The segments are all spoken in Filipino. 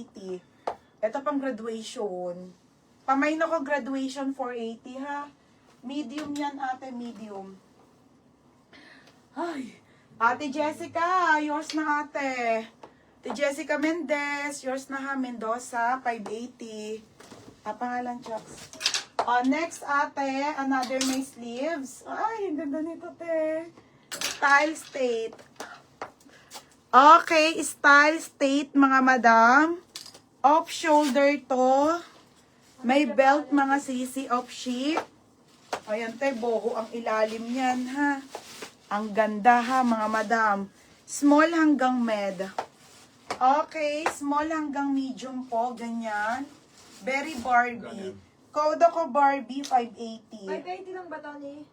480. Ito pang graduation. Pamain ako graduation 480 ha. Medium yan ate, medium. Ay, Ate Jessica, yours na ate. Ate Jessica Mendez, yours na ha, Mendoza, 580. Pangalan, Chucks. Next ate, another may sleeves. Ay, ang ganda nito, te. Style State. Okay, Style State, mga madam. Off shoulder to. May belt, mga sisi, off sheep. Ayan, te, boho ang ilalim yan, ha. Ang ganda, ha, mga madam. Small hanggang med. Okay, small hanggang medium po, ganyan. Very Barbie. Code ako Barbie, 580. 580 lang ba, Tony?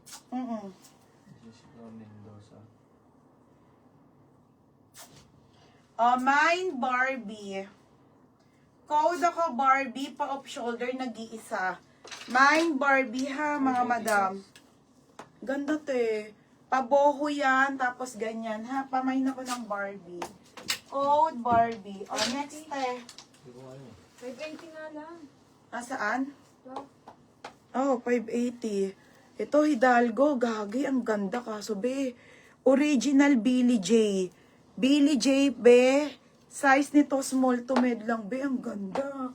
Jessica Mendoza. Mine Barbie. Code ako Barbie, pa-off shoulder, nag-iisa. Mine Barbie ha, mga madam. Ganda te. Paboho yan, tapos ganyan ha. Pamain ako ng Barbie. Code Barbie. Next te. 580 nga lang. Saan? So, 580. Ito, Hidalgo. Gagi, ang ganda kaso, be. Original Billy J. Billy J, be. Size nito, small to med lang, be. Ang ganda.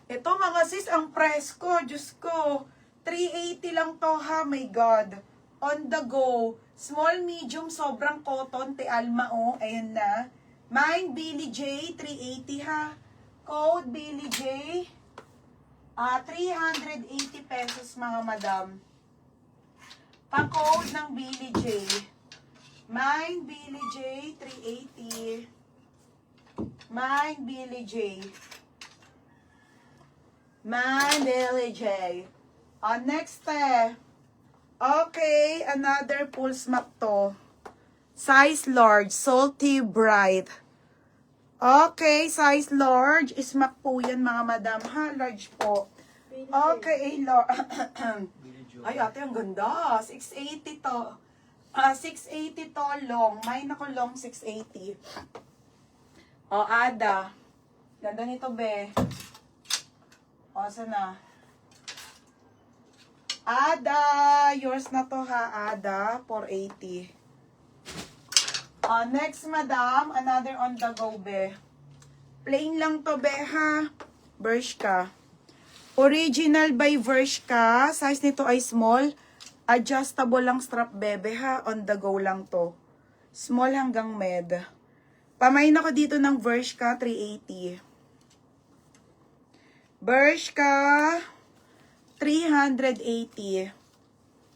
Ito, mga sis, ang presko. Diyos ko. 380 lang to, ha. My God. On the go. Small, medium, sobrang cotton. Te Alma, oh. Ayan na. Mine, Billy J, 380, ha. Code, Billy J. 380 pesos, mga madam. Pa-code ng Billy J. Mine, Billy J, 380. Mine, Billy J. Mine, Billy J. Next, okay, another full smack to. Size large, salty bright. Okay, size large. Smack po yan, mga madam, ha? Large po. Okay, large. Ay, ate, ang ganda. 680 to. 680 to long. Mine ako long, 680. Ada. Ganda nito, be. Saan na? Ada. Yours na to, ha, Ada. 480. Next, madam. Another on the go, be. Plain lang to, be, ha? Bershka. Original by Bershka. Size nito ay small. Adjustable lang strap, bebe, ha? On the go lang to. Small hanggang med. Pamain ako dito ng Bershka, 380. Bershka, 380.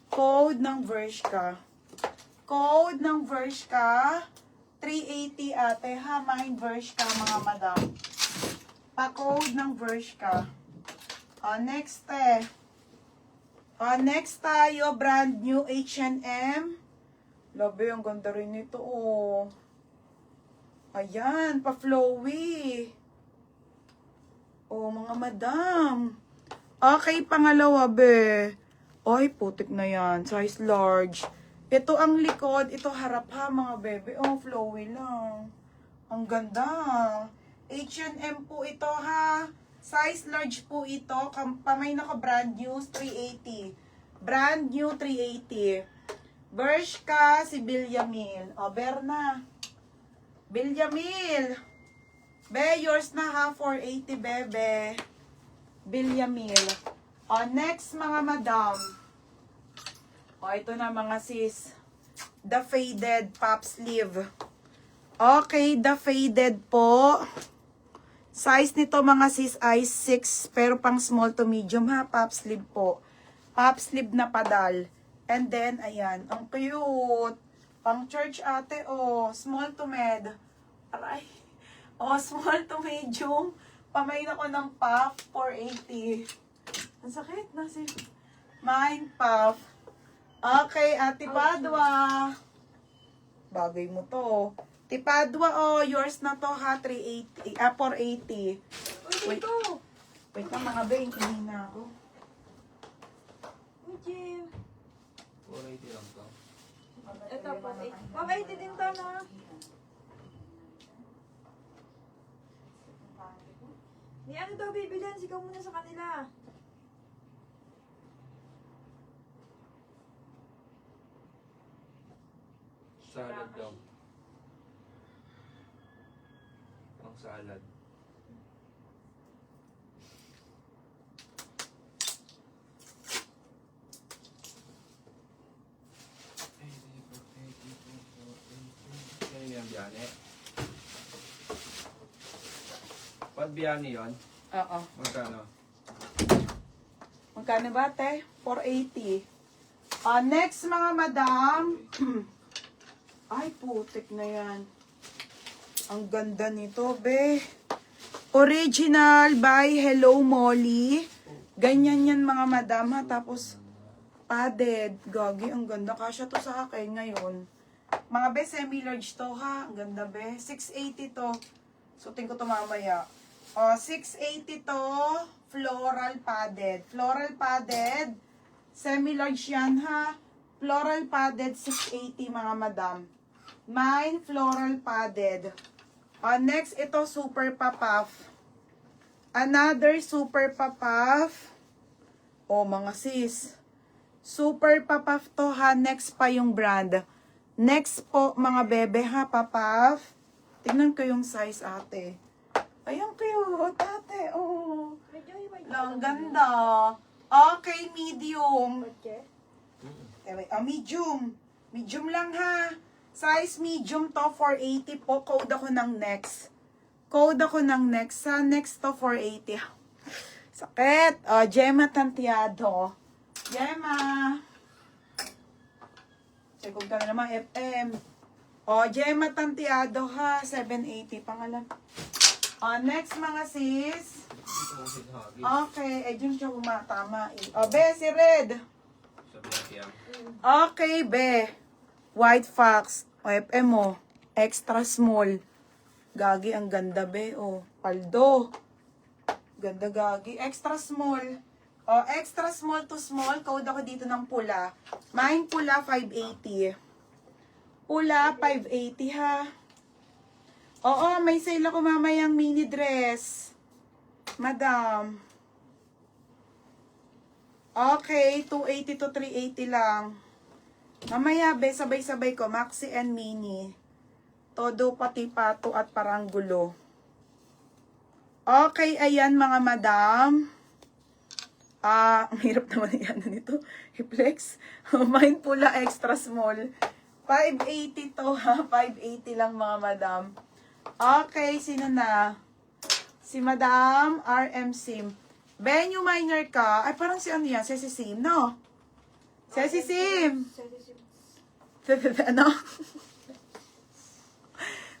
Code ng Bershka. Code ng Bershka, 380 ate, ha? Mine Bershka, mga madam. Pa-code ng Bershka. Next, next tayo, brand new H&M. Labi, ang ganda rin nito, oh. Ayan, pa-flowy. Oh, mga madam. Okay, pangalawa, be. Ay, putik na yan. Size large. Ito ang likod, ito harap, ha, mga bebe. Oh, flowy lang. Ang ganda. H&M po ito, ha. Size large po ito. Pamay na ko, brand new, 380. Brand new, 380. Bershka, si Bilyamil. Berna. Bilyamil. Be, yours na, ha, 480, bebe. Bilyamil. Next, mga madam. Ito na, mga sis. The faded pop sleeve. Okay, the faded po. Size nito, mga sis, ay 6. Pero pang small to medium, ha. Pop sleeve po. Pop sleeve na padal. And then, ayan. Ang cute. Pang church, ate, oh. Small to med. Aray. Oh, small to medium. Pamain ako ng puff, 480. Ang sakit na si mine puff. Okay, Tipadwa. Bagay mo to. Tipadwa, oh, yours na to, ha, 380, 480. Wait, wait na, mga beng, hindi na ako. Jim. 480 lang to. Ito, 480 din to, na. Ni ano daw bibilhan? Sigaw muna sa kanila. Salad daw. Ang salad. Yan yung biyane. Pag biyane yun, Oo. magkano? Magkano ba, te? 480. Next, mga madam. Ay, putik na yan. Ang ganda nito, be. Original by Hello Molly. Ganyan yan, mga madam, ha. Tapos, padded. Gagi, ang ganda. Kasya to sa akin ngayon. Mga be, semi-large to, ha. Ang ganda, be. 680 to. Sutin ko to mamaya. 680 to. Floral padded. Floral padded. Semi-large yan, ha. Floral padded, 680, mga madam. Mine, floral padded. Next, ito, super papuff. Another super papuff. Mga sis. Super papuff to, ha. Next pa yung brand. Next po, mga bebe, ha, papuff. Tingnan ko yung size, ate. Ay, ang cute, ate. Oh. Medyo may Lang ganda. Okay, medium. Kotse. Medium. Medium lang, ha. Size medium to, 480 po. Code ako ng next. Code ako ng next. Sa next to, 480. Sakit. Gemma Tantiado. Gemma. Segog ka na naman, FM. Gemma Tantiado, ha. 780. Pangalan. Next, mga sis. Ito ang sinhagi. Okay. Dyan siya umatama. Be, si Red. Sabi natin yan. Okay, be. White Fox. FM mo. Extra small. Gagi, ang ganda, be. Paldo. Ganda, gagi. Extra small. Extra small to small. Code ako dito ng pula. Mine pula, 580. Pula, 580, ha. Oo, may sale ako mamayang mini dress. Madam. Okay, 280 to 380 lang. Mamaya, be, sabay-sabay ko. Maxi and mini. Todo, pati pato at paranggulo. Okay, ayan mga madam. Ang hirap naman yan nito. I-flex. Mine pula extra small. 580 to, ha. 580 lang mga madam. Okay, sino na? Si Madam RM Sim. Benyo minor ka. Ay, parang si ano yan? Si Sim, no? Si Sim. Ano?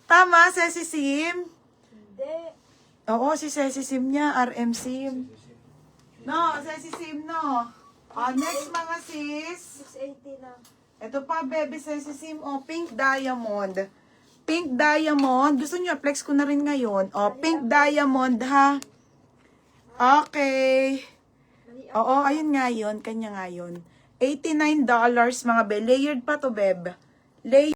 Tama, si Sim. Hindi. Oo, si Sim niya. RM Sim. No, si Sim, no? Next mga sis. 680 lang. Ito pa, baby, si Sim. Pink diamond. Pink diamond. Gusto niyo, flex ko na rin ngayon. Pink diamond, ha? Okay. Oo, ayun nga yun. Kanya nga yun. $89, mga be. Layered pa to, beb. Layered.